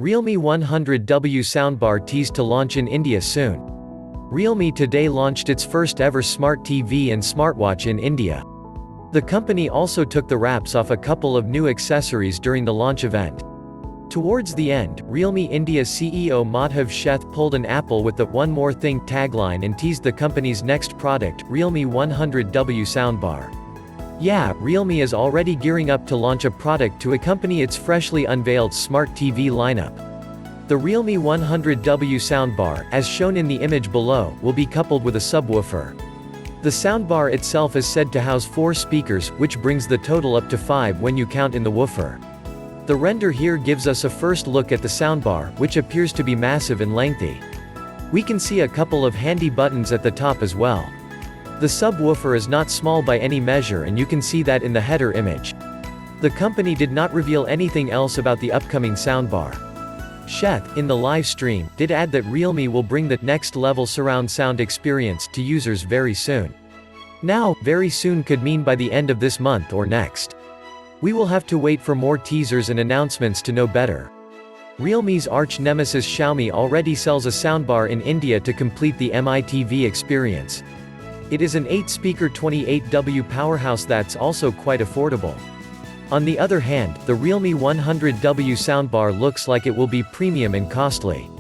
Realme 100W soundbar teased to launch in India soon. Realme today launched its first ever smart TV and smartwatch in India. The company also took the wraps off a couple of new accessories during the launch event. Towards the end, Realme India CEO Madhav Sheth pulled an Apple with the "One More Thing" tagline and teased the company's next product, Realme 100W soundbar. Yeah, Realme is already gearing up to launch a product to accompany its freshly unveiled smart TV lineup. The Realme 100W soundbar, as shown in the image below, will be coupled with a subwoofer. The soundbar itself is said to house 4 speakers, which brings the total up to 5 when you count in the woofer. The render here gives us a first look at the soundbar, which appears to be massive and lengthy. We can see a couple of handy buttons at the top as well. The subwoofer is not small by any measure, and you can see that in the header image. The company did not reveal anything else about the upcoming soundbar. Sheth, in the live stream, did add that Realme will bring the next-level surround sound experience to users very soon. Now, very soon could mean by the end of this month or next. We will have to wait for more teasers and announcements to know better. Realme's arch-nemesis Xiaomi already sells a soundbar in India to complete the MITV experience. It is an 8-speaker 28W powerhouse that's also quite affordable. On the other hand, the Realme 100W soundbar looks like it will be premium and costly.